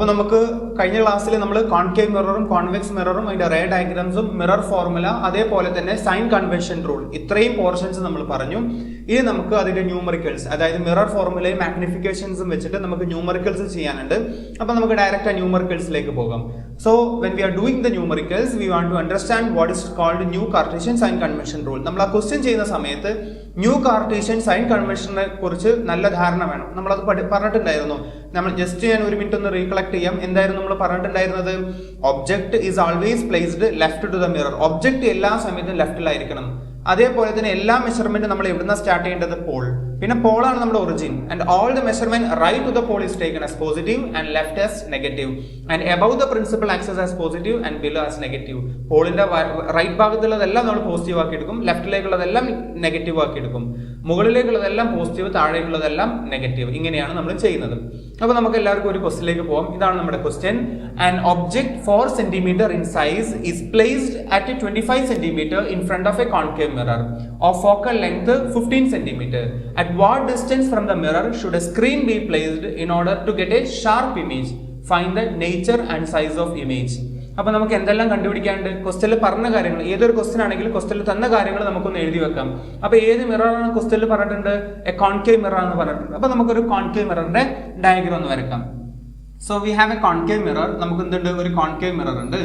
അപ്പോൾ നമുക്ക് കഴിഞ്ഞ ക്ലാസ്സിൽ നമ്മൾ കോൺകേവ് മിററും കോൺവെക്സ് മിററും അതിന്റെ റേ ഡയഗ്രാംസും മിറർ ഫോർമുല അതേപോലെ തന്നെ സൈൻ കൺവെൻഷൻ റൂൾ ഇത്രയും പോർഷൻസ് നമ്മൾ പറഞ്ഞു. ഇനി നമുക്ക് അതിന്റെ ന്യൂമറിക്കൽസ്, അതായത് മിറർ ഫോർമുലയും മാഗ്നിഫിക്കേഷൻസും വെച്ചിട്ട് നമുക്ക് ന്യൂമറിക്കൽസ് ചെയ്യാനുണ്ട്. അപ്പോൾ നമുക്ക് ഡയറക്റ്റ് ആ ന്യൂമറിക്കൽസിലേക്ക് പോകാം. So when we are doing the numericals we want to understand what is called new cartesian sign convention rule. നമ്മൾ ആ ക്വസ്റ്റ്യൻ ചെയ്യുന്ന സമയത്ത് ന്യൂ കാർട്ടീഷ്യൻ സൈൻ കൺവെൻഷനെ കുറിച്ച് നല്ല ധാരണ വേണം. നമ്മളത് പറഞ്ഞിട്ടുണ്ടായിരുന്നു. നമ്മൾ ജസ്റ്റ് ഞാൻ ഒരു മിനിറ്റ് ഒന്ന് റീകളക്ട് ചെയ്യാം. എന്തായിരുന്നു നമ്മൾ പറഞ്ഞിട്ടുണ്ടായിരുന്നത്? Object is always placed left to the mirror. Object എല്ലാ സമയത്തും ലെഫ്റ്റിലായിരിക്കണം. അതേപോലെ തന്നെ എല്ലാ മെഷർമെന്റ് നമ്മൾ എവിടുന്ന സ്റ്റാർട്ട് ചെയ്യേണ്ടത്? പോൾ. പിന്നെ പോളാണ് നമ്മുടെ origin. And all the measurement right to the pole is taken as positive and left as negative and above the principal axis as positive and below as negative. പോളിന്റെ right ഭാഗത്തുള്ളതെല്ലാം നമ്മൾ positive ആക്കി എടുക്കും, ലെഫ്റ്റിലേക്കുള്ളതെല്ലാം negative ആക്കി എടുക്കും, മുകളിലേക്കുള്ളതെല്ലാം positive, താഴേക്കുള്ളതെല്ലാം negative. ഇങ്ങനെയാണ് നമ്മൾ ചെയ്യുന്നത്. അപ്പോൾ നമുക്ക് എല്ലാവർക്കും ഒരു ക്വസ്റ്റ്യനിലേക്ക് പോകാം. ഇതാണ് നമ്മുടെ question. An object 4 cm in size is placed at 25 cm in front of a concave mirror of focal length 15 cm. At what distance from the mirror should a screen be placed in order to get a sharp image? Find the nature and size of image. അപ്പൊ നമുക്ക് എന്തെല്ലാം കണ്ടുപിടിക്കാണ്ട്? ക്വസ്റ്റ്യനിൽ പറഞ്ഞ കാര്യങ്ങൾ, ഏതൊരു question ആണെങ്കിലും ക്വസ്റ്റ്യനിൽ തന്ന കാര്യങ്ങൾ നമുക്കൊന്ന് എഴുതി വെക്കാം. അപ്പൊ ഏത് മിററാണ് ക്വസ്റ്റ്യനിൽ പറഞ്ഞിട്ടുണ്ട്? എ കോൺകേവ് മിറർ എന്ന് പറഞ്ഞിട്ടുണ്ട്. അപ്പൊ നമുക്കൊരു കോൺകേവ് മിററിന്റെ ഡയഗ്രാം ഒന്ന് വരക്കാം. So we have A concave mirror. നമുക്ക് എന്തുണ്ട്? ഒരു കോൺകേവ് മിറർ ഉണ്ട്.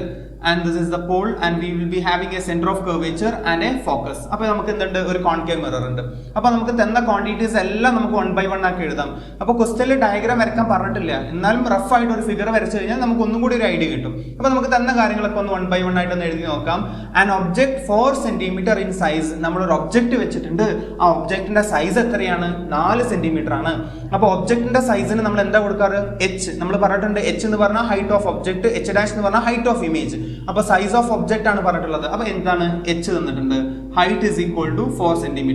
And this is the pole and we will be having a center of curvature and a focus. അപ്പോൾ നമുക്ക് എന്തുണ്ട്? ഒരു കോൺകേവ് മിറർ ഉണ്ട്. അപ്പോൾ നമുക്ക് തന്ന ക്വാണ്ടിറ്റീസ് എല്ലാം നമുക്ക് 1 by 1 ആക്കി എഴുതാം. അപ്പോൾ ക്വസ്റ്റ്യനിൽ ഡയഗ്രാം വരയ്ക്കാൻ പറഞ്ഞിട്ടില്ല, എന്നാലും റഫ് ആയിട്ട് ഒരു ഫിഗർ വരച്ചു കഴിഞ്ഞാൽ നമുക്ക് ഒന്നും കൂടി ഒരു ഐഡിയ കിട്ടും. അപ്പോൾ നമുക്ക് തന്ന കാര്യങ്ങളൊക്കെ ഒന്ന് 1 by 1 ആയിട്ട് ഒന്ന് എഴുതി നോക്കാം. And object 4 cm in size. നമ്മളൊരു ഒബ്ജെക്ട് വെച്ചിട്ടുണ്ട്. ആ ഒബ്ജെക്ടിന്റെ സൈസ് എത്രയാണ്? 4 cm ആണ്. അപ്പോൾ ഒബ്ജെക്ടിന്റെ സൈസിന് നമ്മൾ എന്താ കൊടുക്കാറ്? h. നമ്മൾ പറഞ്ഞിട്ടുണ്ട് h എന്ന് പറഞ്ഞാൽ height of object, h dash എന്ന് പറഞ്ഞാൽ ഹൈറ്റ് ഓഫ് ഇമേജ്. അപ്പൊ സൈസ് ഓഫ് ഒബ്ജെക്ട് ആണ് പറഞ്ഞിട്ടുള്ളത്. അപ്പൊ എന്താണ്? h തന്നിട്ടുണ്ട്. Height is equal to 4 cm.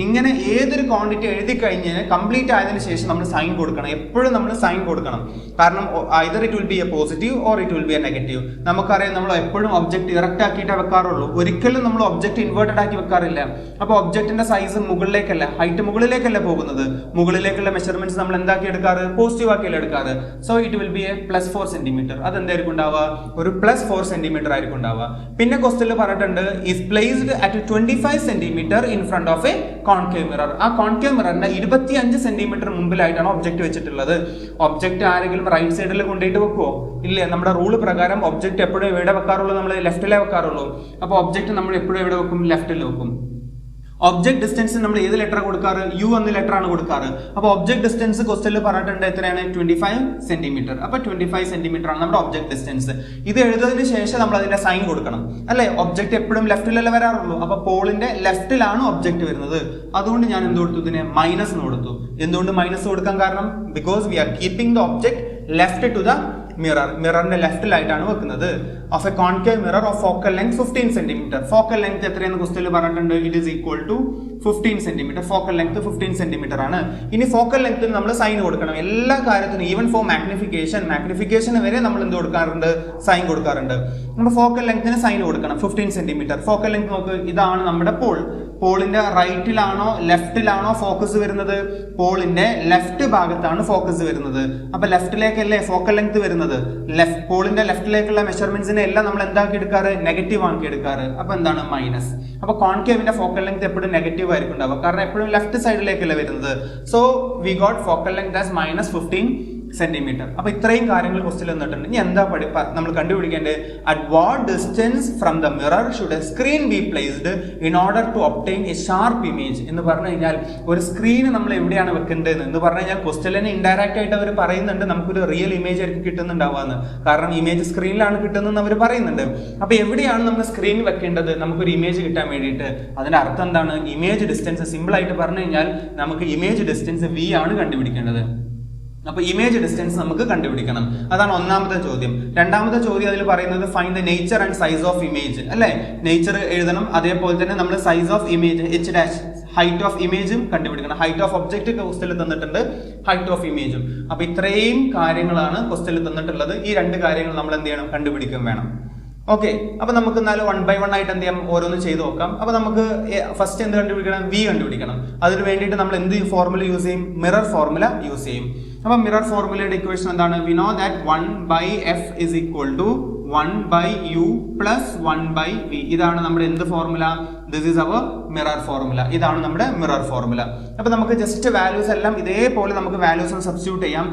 ഇങ്ങനെ ഏതൊരു ക്വാണ്ടിറ്റി എഴുതി കഴിഞ്ഞാൽ കംപ്ലീറ്റ് ആയതിനു ശേഷം നമ്മൾ സൈൻ കൊടുക്കണം. എപ്പോഴും നമ്മൾ സൈൻ കൊടുക്കണം. കാരണം either it will be A positive or it will be A negative. നമുക്കറിയാം, നമ്മൾ എപ്പോഴും ഒബ്ജെക്ട് ഇറക്റ്റ് ആക്കിയിട്ടേ വെക്കാറുള്ളൂ. ഒരിക്കലും നമ്മൾ ഒബ്ജെക്ട് ഇൻവേർട്ടഡ് ആക്കി വെക്കാറില്ല. അപ്പൊ ഒബ്ജെക്ടിന്റെ സൈസ് മുകളിലേക്കല്ല, ഹൈറ്റ് മുകളിലേക്കല്ല പോകുന്നത്. മുകളിലേക്കുള്ള മെഷർമെന്റ്സ് നമ്മൾ എന്താക്കി എടുക്കാറ്? പോസിറ്റീവ് ആക്കിയല്ല എടുക്കാറ്. So it will be A +4 cm. അതെന്തായിരിക്കും ഉണ്ടാവുക? ഒരു +4 cm ആയിരിക്കും ഉണ്ടാവുക. പിന്നെ ക്വസ്റ്റ്യനിൽ പറഞ്ഞിട്ടുണ്ട് is placed at 25 cm in front of a concave mirror. ആ കോൺകേവ് മിററിന്റെ 25 cm മുമ്പിലായിട്ടാണ് ഒബ്ജക്ട് വെച്ചിട്ടുള്ളത്. ഒബ്ജക്ട് ആരെങ്കിലും റൈറ്റ് സൈഡിൽ കൊണ്ടുപോയിട്ട് വെക്കുവോ? ഇല്ല. നമ്മുടെ റൂൾ പ്രകാരം ഒബ്ജക്ട് എപ്പോഴും എവിടെ വെക്കാറുള്ളൂ? നമ്മൾ ലെഫ്റ്റിലേ വെക്കാറുള്ളൂ. അപ്പോൾ ഒബ്ജക്ട് നമ്മൾ എപ്പോഴും എവിടെ വെക്കും? ലെഫ്റ്റിൽ വെക്കും. ഒബ്ജക്ട് ഡിസ്റ്റൻസ് നമ്മൾ ഏത് ലെറ്റർ കൊടുക്കാറ്? യു എന്ന ലെറ്റർ ആണ് കൊടുക്കാറ്. അപ്പൊ ഒബ്ജക്ട് ഡിസ്റ്റൻസ് ക്വസ്റ്റ്യനിൽ പറഞ്ഞിട്ടുണ്ട് എത്രയാണ്? 25 cm. അപ്പൊ 25 cm ആണ് നമ്മുടെ ഒബ്ജക്ട് ഡിസ്റ്റൻസ്. ഇത് എഴുതുന്നതിന് ശേഷം നമ്മൾ അതിന്റെ സൈൻ കൊടുക്കണം, അല്ലെ? ഒബ്ജക്ട് എപ്പോഴും ലെഫ്റ്റിലല്ലേ വരാറുള്ളൂ. അപ്പൊ പോളിന്റെ ലെഫ്റ്റിലാണ് ഒബ്ജക്ട് വരുന്നത്. അതുകൊണ്ട് ഞാൻ എന്ത് കൊടുത്തു? ഇതിനെ മൈനസ് കൊടുത്തു. എന്തുകൊണ്ട് മൈനസ് കൊടുക്കാൻ കാരണം? Because we are keeping the object left to the mirror. മിററിന്റെ ലെഫ്റ്റിലായിട്ടാണ് വെക്കുന്നത്. Of a concave mirror of focal length 15 cm. Focal length എത്രയെന്ന് ക്വസ്റ്റ്യനിൽ പറഞ്ഞിട്ടുണ്ട്? It is equal to 15 cm. Focal length 15 cm ആണ്. ഇനി ഫോക്കൽ ലെങ്ത്തിന് നമ്മൾ സൈൻ കൊടുക്കണം. എല്ലാ കാര്യത്തിനും, ഈവൻ ഫോർ മാഗ്നിഫിക്കേഷൻ വരെ നമ്മൾ എന്ത് കൊടുക്കാറുണ്ട്? സൈൻ കൊടുക്കാറുണ്ട്. നമ്മൾ ഫോക്കൽ ലെങ്ത്തിന് സൈൻ കൊടുക്കണം. 15 cm. ഫോക്കൽ ലെങ്ത് നോക്ക്, ഇതാണ് നമ്മുടെ പോൾ. പോളിന്റെ റൈറ്റിലാണോ ലെഫ്റ്റിലാണോ ഫോക്കസ് വരുന്നത്? പോളിന്റെ ലെഫ്റ്റ് ഭാഗത്താണ് ഫോക്കസ് വരുന്നത്. അപ്പൊ ലെഫ്റ്റിലേക്കല്ലേ ഫോക്കൽ ലെങ്ത് വരുന്നത്? പോളിന്റെ ലെഫ്റ്റിലേക്കുള്ള മെഷർമെന്റ്സിനെ എല്ലാം നമ്മൾ എന്താക്കി എടുക്കാറ്? നെഗറ്റീവ് ആക്കി എടുക്കാറ്. അപ്പൊ എന്താണ്? മൈനസ്. അപ്പൊ കോൺകേവിന്റെ ഫോക്കൽ ലെങ്ത് എപ്പോഴും നെഗറ്റീവ് ആയിരിക്കും ഉണ്ടാവുക, കാരണം എപ്പോഴും ലെഫ്റ്റ് സൈഡിലേക്കല്ലേ വരുന്നത്. So we got focal length as -15 cm. അപ്പൊ ഇത്രയും കാര്യങ്ങൾ ക്വസ്റ്റ്യൻ തന്നിട്ടുണ്ട്. ഇനി എന്താ നമ്മൾ കണ്ടുപിടിക്കേണ്ടത്? At what distance from the mirror should a screen be placed in order to obtain a sharp image. എന്ന് പറഞ്ഞു കഴിഞ്ഞാൽ ഒരു സ്ക്രീൻ നമ്മൾ എവിടെയാണ് വെക്കേണ്ടത് എന്ന് പറഞ്ഞു കഴിഞ്ഞാൽ ക്വസ്റ്റ്യനിനെ ഇൻഡയറക്റ്റ് ആയിട്ട് അവർ പറയുന്നുണ്ട് നമുക്കൊരു റിയൽ ഇമേജ് ആയിരിക്കും കിട്ടുന്നുണ്ടാവുകയെന്ന്. കാരണം ഇമേജ് സ്ക്രീനിലാണ് കിട്ടുന്നതെന്ന് അവർ പറയുന്നുണ്ട്. അപ്പൊ എവിടെയാണ് നമ്മൾ സ്ക്രീൻ വെക്കേണ്ടത് നമുക്കൊരു ഇമേജ് കിട്ടാൻ വേണ്ടിയിട്ട്? അതിന്റെ അർത്ഥം എന്താണ്? Image distance. സിമ്പിൾ ആയിട്ട് പറഞ്ഞു കഴിഞ്ഞാൽ നമുക്ക് ഇമേജ് ഡിസ്റ്റൻസ് V ആണ് കണ്ടുപിടിക്കേണ്ടത്. അപ്പൊ ഇമേജ് ഡിസ്റ്റൻസ് നമുക്ക് കണ്ടുപിടിക്കണം. അതാണ് ഒന്നാമത്തെ ചോദ്യം. രണ്ടാമത്തെ ചോദ്യം അതിൽ പറയുന്നത് find the nature and size of image, അല്ലെ? നേച്ചർ എഴുതണം. അതേപോലെ തന്നെ നമ്മൾ size of image, h dash, height of ഇമേജും കണ്ടുപിടിക്കണം. ഹൈറ്റ് ഓഫ് ഒബ്ജക്റ്റ് ക്വസ്റ്റ്യനിൽ തന്നിട്ടുണ്ട്, ഹൈറ്റ് ഓഫ് ഇമേജും. അപ്പൊ ഇത്രയും കാര്യങ്ങളാണ് ക്വസ്റ്റ്യനിൽ തന്നിട്ടുള്ളത്. ഈ രണ്ട് കാര്യങ്ങൾ നമ്മൾ എന്ത് ചെയ്യണം? കണ്ടുപിടിക്കുകയും വേണം. ഓക്കെ, അപ്പൊ നമുക്ക് എന്നാലും 1 by 1 ആയിട്ട് എന്ത് ചെയ്യാം? ഓരോന്ന് ചെയ്ത് നോക്കാം. അപ്പൊ നമുക്ക് ഫസ്റ്റ് എന്ത് കണ്ടുപിടിക്കണം? V കണ്ടുപിടിക്കണം. അതിന് വേണ്ടിയിട്ട് നമ്മൾ എന്ത് ഫോർമുല യൂസ് ചെയ്യും? മിറർ ഫോർമുല യൂസ് ചെയ്യും. അപ്പോൾ മിറർ ഫോർമുലയുടെ ഇക്വേഷൻ എന്താണ്? We know that 1/f is equal to 1/u plus 1/v. ഇതാണ് നമ്മുടെ എന്ത് formula? This is our mirror formula. ഇതാണ് നമ്മുടെ മിറർ ഫോർമുല. അപ്പൊ നമുക്ക് ജസ്റ്റ് വാല്യൂസ് എല്ലാം ഇതേപോലെ നമുക്ക് വാല്യൂസ് സബ്സ്റ്റിറ്റ്യൂട്ട് ചെയ്യാം.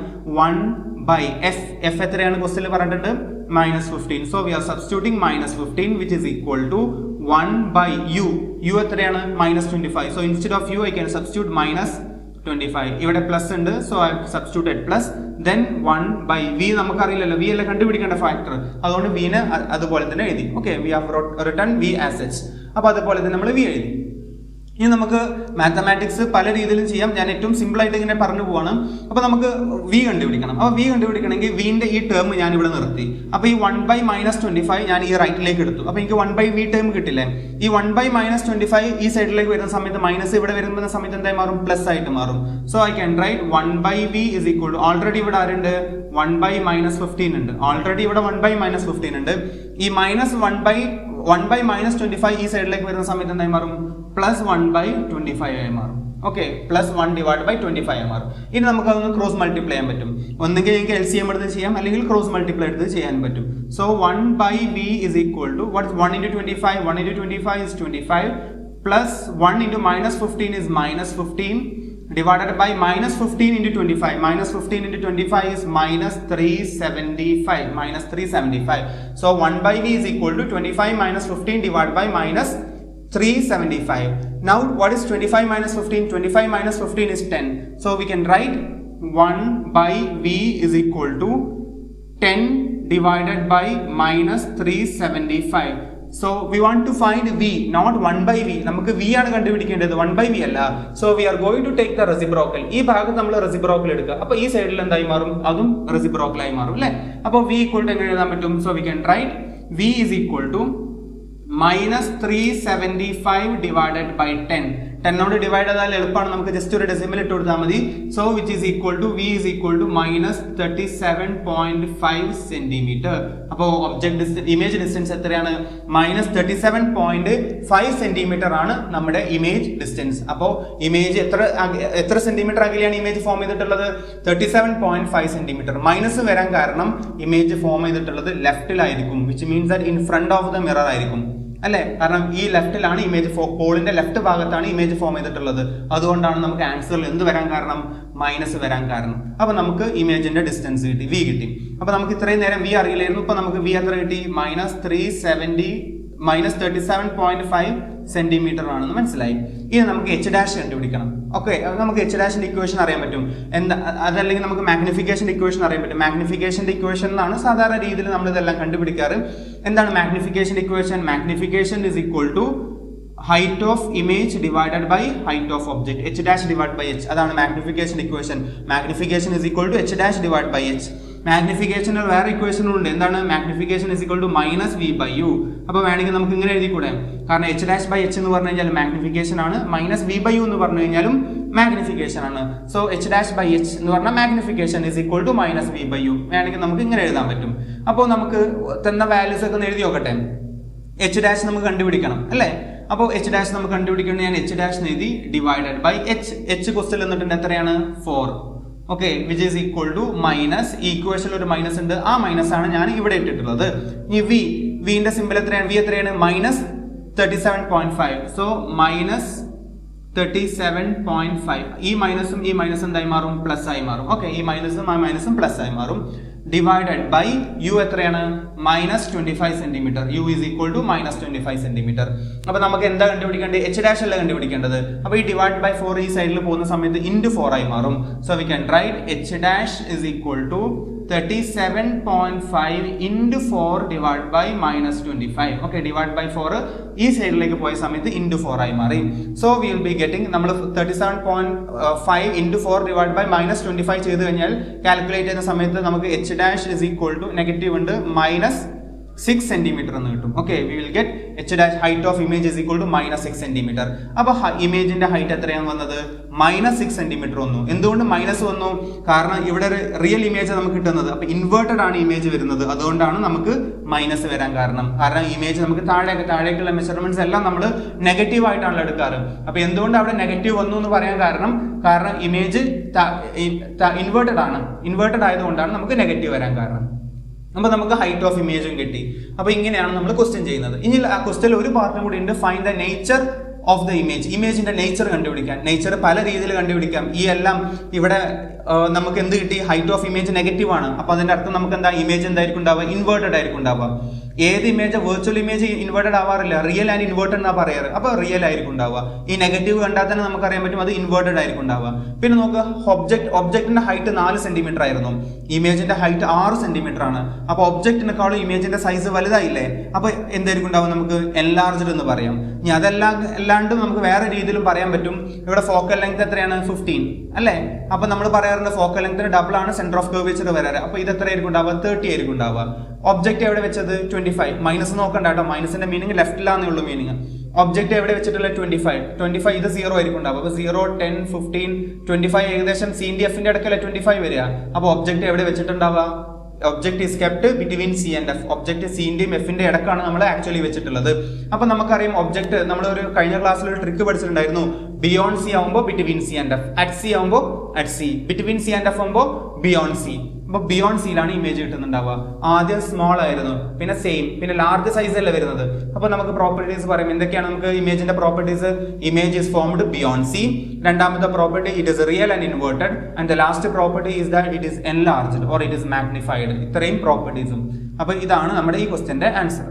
1/f, f എത്രയാണ് ക്വസ്റ്റ്യനിൽ പറഞ്ഞിട്ടുണ്ട്? -15. So we are substituting -15 which is equal to 1/u. u എത്രയാണ്? -25. So instead of u I can substitute -25. ഇവിടെ പ്ലസ് ഉണ്ട്, so I substituted plus. Then 1/v നമുക്കറിയില്ലല്ലോ, v അല്ല കണ്ടുപിടിക്കേണ്ട ഫാക്ടർ, അതുകൊണ്ട് v നെ അതുപോലെ തന്നെ എഴുതി. Okay, we have written v as such. അപ്പൊ അതുപോലെ തന്നെ നമ്മൾ v എഴുതി. ഇനി നമുക്ക് മാത്തമാറ്റിക്സ് പല രീതിയിലും ചെയ്യാം. ഞാൻ ഏറ്റവും സിമ്പിൾ ആയിട്ട് ഇങ്ങനെ പറഞ്ഞു പോവാണ്. അപ്പൊ നമുക്ക് v കണ്ടുപിടിക്കണം. അപ്പൊ v കണ്ടുപിടിക്കണമെങ്കിൽ വിന്റെ ഈ ടേം ഞാൻ ഇവിടെ നിർത്തി. അപ്പൊ ഈ 1/-25 ഞാൻ ഈ റൈറ്റിലേക്ക് എടുത്തു. അപ്പൊ എനിക്ക് 1/v ടേം കിട്ടില്ലേ? ഈ 1/-25 ഈ സൈഡിലേക്ക് വരുന്ന സമയത്ത് മൈനസ് ഇവിടെ വരുന്ന സമയത്ത് എന്തായി മാറും? പ്ലസ് ആയിട്ട് മാറും. So I can write 1/v is equal to, already ഇവിടെ ആരുണ്ട്? 1/-15 ഉണ്ട്. ഓൾറെഡി ഇവിടെ 1/-15 ഉണ്ട്. ഈ -1/-25 ഈ സൈഡിലേക്ക് വരുന്ന സമയത്ത് എന്തായി മാറും? +1/25 ആയി മാറും. ഓക്കെ, +1/25 ആയി മാറും. ഇനി നമുക്ക് അതൊന്ന് ക്രോസ് മൾട്ടിപ്ലൈ ചെയ്യാൻ പറ്റും. ഒന്നെങ്കിൽ നിങ്ങൾക്ക് LCM എടുത്ത് ചെയ്യാം, അല്ലെങ്കിൽ ക്രോസ് മൾട്ടിപ്ലൈ എടുത്ത് ചെയ്യാൻ പറ്റും. So 1/v is equal to, what is 1 into 25? 1 into 25 is 25 plus 1 into -15 is -15 divided by -15 into 25. -15 into 25 is -375. -375. So 1/v is equal to 25 minus 15 divided by -375. Now what is 25 minus 15? 25 minus 15 is 10. So we can write 1/v is equal to 10 divided by -375. So we want to find v, not 1/v. നമുക്ക് v ആണ് കണ്ടുപിടിക്കേണ്ടത്, 1/v അല്ല. So we are going to take the reciprocal. ഈ ഭാഗത്ത് നമ്മൾ reciprocal എടുക്കുക. അപ്പൊ ഈ സൈഡിൽ എന്തായി മാറും? അതും reciprocal ആയി മാറും അല്ലേ? അപ്പോൾ v equal to എങ്ങനെ എഴുതാൻ പറ്റും? So we can write v is equal to -375 divided by 10. 10 നോട് ഡിവൈഡ് ചെയ്താൽ എളുപ്പമാണ്, നമുക്ക് ജസ്റ്റ് ഒരു ഡെസിമൽ ഇട്ട് കൊടുത്താൽ മതി. So which is equal to v is equal to -37.5 centimetre. അപ്പോൾ ഒബ്ജക്ട് ഇമേജ് ഡിസ്റ്റൻസ് എത്രയാണ്? -37.5 സെന്റിമീറ്റർ ആണ് നമ്മുടെ ഇമേജ് ഡിസ്റ്റൻസ്. അപ്പോൾ ഇമേജ് എത്ര സെന്റിമീറ്റർ അകലെയാണ് ഇമേജ് ഫോം ചെയ്തിട്ടുള്ളത്? 37.5 സെന്റിമീറ്റർ. മൈനസ് വരാൻ കാരണം ഇമേജ് ഫോം ചെയ്തിട്ടുള്ളത് ലെഫ്റ്റിലായിരിക്കും, which means that in front of the mirror ആയിരിക്കും അല്ലെ? കാരണം ഈ ലെഫ്റ്റിലാണ് ഇമേജ്, പോളിന്റെ ലെഫ്റ്റ് ഭാഗത്താണ് ഇമേജ് ഫോം ചെയ്തിട്ടുള്ളത്. അതുകൊണ്ടാണ് നമുക്ക് ആൻസറിൽ എന്ത് വരാൻ കാരണം? മൈനസ് വരാൻ കാരണം. അപ്പൊ നമുക്ക് ഇമേജിന്റെ ഡിസ്റ്റൻസ് കിട്ടി, v കിട്ടി. അപ്പൊ നമുക്ക് ഇത്രയും നേരം v അറിയില്ലായിരുന്നു. ഇപ്പൊ നമുക്ക് v എത്ര കിട്ടി? -37.5 സെന്റിമീറ്റർ ആണെന്ന് മനസ്സിലായി. ഇനി നമുക്ക് h ഡാഷ് കണ്ടുപിടിക്കണം. ഓക്കെ, നമുക്ക് h ഡാഷിന്റെ ഇക്വേഷൻ അറിയാൻ പറ്റും. എന്താ അതല്ലെങ്കിൽ നമുക്ക് മാഗ്നിഫിക്കേഷന്റെ ഇക്വേഷൻ അറിയാൻ പറ്റും. മാഗ്നിഫിക്കേഷന്റെ ഇക്വേഷൻ എന്നാണ് സാധാരണ രീതിയിൽ നമ്മൾ ഇതെല്ലാം കണ്ടുപിടിക്കാറ്. എന്താണ് മാഗ്നിഫിക്കേഷന്റെ ഇക്വേഷൻ? Magnification is equal to height of image divided by height of object, h dash divided by h. അതാണ് magnification equation. Magnification is equal to h dash divided by h. മാഗ്നിഫിക്കേഷനിൽ വേറെ ഇക്വേഷനും ഉണ്ട്. എന്താണ്? Magnification is equal to -v/u. അപ്പോൾ വേണമെങ്കിൽ നമുക്ക് ഇങ്ങനെ എഴുതിക്കൂടെ? കാരണം h dash by h എന്ന് പറഞ്ഞു കഴിഞ്ഞാൽ മാഗ്നിഫിക്കേഷൻ ആണ്, -v/u എന്ന് പറഞ്ഞു കഴിഞ്ഞാലും മാഗ്നിഫിക്കേഷൻ ആണ്. So h dash by h എന്ന് പറഞ്ഞാൽ magnification is equal to -v/u. വേണമെങ്കിൽ നമുക്ക് ഇങ്ങനെ എഴുതാൻ പറ്റും. അപ്പോൾ നമുക്ക് തന്ന വാല്യൂസ് ഒക്കെ എഴുതി നോക്കട്ടെ. h dash നമുക്ക് കണ്ടുപിടിക്കണം അല്ലേ? അപ്പോൾ h ഡാഷ് നമുക്ക് കണ്ടുപിടിക്കണം. ഞാൻ h ഡാഷ് എഴുതി ഡിവൈഡഡ് ബൈ h ക്വസ്റ്റ്യൻ എന്നിട്ടുണ്ട് എത്രയാണ്? 4. Okay, which is equal to minus, ഈ ഇക്വേഷനിൽ ഒരു മൈനസ് ഉണ്ട്, ആ മൈനസ് ആണ് ഞാൻ ഇവിടെ ഇട്ടിട്ടുള്ളത്. ഇനി വിന്റെ സിമ്പിൾ എത്രയാണ്? v എത്രയാണ്? -37.5. സോ -37.5. ഈ മൈനസും ഈ മൈനസും എന്തായി മാറും? പ്ലസ് ആയി മാറും. ഓക്കെ, ഈ മൈനസും ആ മൈനസും പ്ലസ് ആയി മാറും. ഡിവൈഡഡ് ബൈ u എത്രയാണ്? -25 centimetre. u is equal to -25 centimetre. അപ്പൊ നമുക്ക് എന്താ കണ്ടുപിടിക്കേണ്ടത്? h ഡാഷ് അല്ല കണ്ടുപിടിക്കേണ്ടത്. അപ്പൊ ഈ ഡിവൈഡ് ബൈ 4 ഈ സൈഡിൽ പോകുന്ന സമയത്ത് ഇൻറ്റു 4 ആയി മാറും. So we can write h dash is equal to 37.5 into 4 divided by -25. Okay, divided by 4 ഈ സൈഡിലേക്ക് പോയ സമയത്ത് into 4 ആയി മാറി. So we will be getting, നമ്മൾ 37.5 into 4 divided by -25 ചെയ്ത് കഴിഞ്ഞാൽ കാൽക്കുലേറ്റ് ചെയ്യുന്ന സമയത്ത് നമുക്ക് h dash is equal to negative ഉണ്ട് 6 സെന്റിമീറ്റർ എന്ന് കിട്ടും. Okay, we will get h dash height of image is equal to -6 centimetre. അപ്പൊ ഇമേജിന്റെ ഹൈറ്റ് എത്രയാണ് വന്നത്? -6 സെന്റിമീറ്റർ വന്നു. എന്തുകൊണ്ട് മൈനസ് വന്നു? കാരണം ഇവിടെ റിയൽ ഇമേജ് നമുക്ക് കിട്ടുന്നത്, അപ്പൊ ഇൻവേർട്ടഡ് ആണ് ഇമേജ് വരുന്നത്, അതുകൊണ്ടാണ് നമുക്ക് മൈനസ് വരാൻ കാരണം ഇമേജ് നമുക്ക് താഴേക്കുള്ള മെഷർമെന്റ്സ് എല്ലാം നമ്മൾ നെഗറ്റീവ് ആയിട്ടാണല്ലോ എടുക്കാറ്. അപ്പൊ എന്തുകൊണ്ട് അവിടെ നെഗറ്റീവ് വന്നു എന്ന് പറയാൻ കാരണം ഇമേജ് ഇൻവേർട്ടഡ് ആയതുകൊണ്ടാണ് നമുക്ക് നെഗറ്റീവ് വരാൻ കാരണം. അപ്പൊ നമുക്ക് ഹൈറ്റ് ഓഫ് ഇമേജും കിട്ടി. അപ്പൊ ഇങ്ങനെയാണ് നമ്മൾ ക്വസ്റ്റ്യൻ ചെയ്യുന്നത്. ഇനി ആ ക്വസ്റ്റ്യൻ ഒരു പാർട്ടും കൂടി ഉണ്ട്, find the nature of the image. ഇമേജിന്റെ നേച്ചർ കണ്ടുപിടിക്കാൻ. നേച്ചർ പല രീതിയിൽ കണ്ടുപിടിക്കാം. ഈ എല്ലാം ഇവിടെ നമുക്ക് എന്ത് കിട്ടി? ഹൈറ്റ് ഓഫ് ഇമേജ് നെഗറ്റീവ് ആണ്. അപ്പൊ അതിന്റെ അർത്ഥം നമുക്ക് എന്താ? ഇമേജ് എന്തായിരിക്കും ഉണ്ടാവുക? ഇൻവേർട്ടഡ് ആയിരിക്കും ഉണ്ടാവുക. ഏത് ഇമേജ്? വെർച്വൽ ഇമേജ് ഇൻവേർട്ടഡ് ആവാറില്ല, റിയൽ ആൻഡ് ഇൻവേർട്ടഡ് എന്നാ പറയാറ്. അപ്പൊ റിയൽ ആയിരിക്കും ഉണ്ടാവുക. ഈ നെഗറ്റീവ് കണ്ടാൽ തന്നെ നമുക്ക് അറിയാൻ പറ്റും അത് ഇൻവേർട്ടഡ് ആയിരിക്കും ഉണ്ടാവുക. പിന്നെ നോക്കുക, ഒബ്ജക്റ്റിന്റെ ഹൈറ്റ് 4 സെന്റിമീറ്റർ ആയിരുന്നു, ഇമേജിന്റെ ഹൈറ്റ് 6 സെന്റിമീറ്റർ ആണ്. അപ്പൊ ഒബ്ജക്റ്റിനെക്കാളും ഇമേജിന്റെ സൈസ് വലുതായില്ലേ? അപ്പൊ എന്തായിരിക്കും ഉണ്ടാവുക? നമുക്ക് എൻലാർജ്ഡ് എന്ന് പറയാം. ഇനി അല്ലാണ്ട് നമുക്ക് വേറെ രീതിയിലും പറയാൻ പറ്റും. ഇവിടെ ഫോക്കൽ ലെങ്ത് എത്രയാണ്? 15 അല്ലേ? അപ്പൊ നമ്മൾ പറയാറുണ്ട് ഫോക്കൽ ലെങ്ത്തിന് ഡബിൾ ആണ് സെന്റർ ഓഫ് കർവേച്ചർ വരാറ്. അപ്പൊ ഇത് എത്രയായിരിക്കും ഉണ്ടാവുക? 30 ആയിരിക്കും ഉണ്ടാവുക. ഒബ്ജക്റ്റ് എവിടെ വെച്ചത്? 25. മൈനസ് നോക്കണ്ട കേട്ടോ, മൈനസിന്റെ മീനിങ് ലെഫ്റ്റിലാന്നേ ഉള്ളൂ മീനിങ്. ഒബ്ജക്റ്റ് എവിടെ വെച്ചിട്ടുള്ള? 25 ഇത് 0 ആയിരിക്കും ഉണ്ടാവുക. അപ്പൊ 0, 10, 15, 25 ഏകദേശം സീന്റെ എഫിന്റെ അടുക്കല്ലേ 25 വരിക. അപ്പൊ ഒബ്ജക്റ്റ് എവിടെ വെച്ചിട്ടുണ്ടാവുക? Object is kept between C and F. Object സിന്റെയും എഫിന്റെ ഇടക്കാണ് നമ്മൾ ആക്ച്വലി വെച്ചിട്ടുള്ളത്. അപ്പൊ നമുക്കറിയാം ഒബ്ജക്ട് നമ്മൾ ഒരു കഴിഞ്ഞ ക്ലാസ്സിൽ ഒരു ട്രിക്ക് പഠിച്ചിട്ടുണ്ടായിരുന്നു. ബിയോണ്ട് സി ആവുമ്പോൾ between C and F, at C ആവുമ്പോൾ at C, between C and F ആവുമ്പോൾ ബിയോണ്ട് സി. അപ്പൊ ബിയോണ്ട് സിയിലാണ് ഇമേജ് കിട്ടുന്നുണ്ടാവുക. ആദ്യം സ്മോൾ ആയിരുന്നു, പിന്നെ സെയിം, പിന്നെ ലാർജ് സൈസ് അല്ലേ വരുന്നത്. അപ്പൊ നമുക്ക് പ്രോപ്പർട്ടീസ് പറയാം. എന്തൊക്കെയാണ് നമുക്ക് ഇമേജിന്റെ properties? Image is formed beyond C. രണ്ടാമത്തെ property it is real and inverted. And the last property is that it is enlarged or it is magnified. ഇത്രയും പ്രോപ്പർട്ടീസും. അപ്പൊ ഇതാണ് നമ്മുടെ ഈ ക്വസ്റ്റ്യന്റെ ആൻസർ.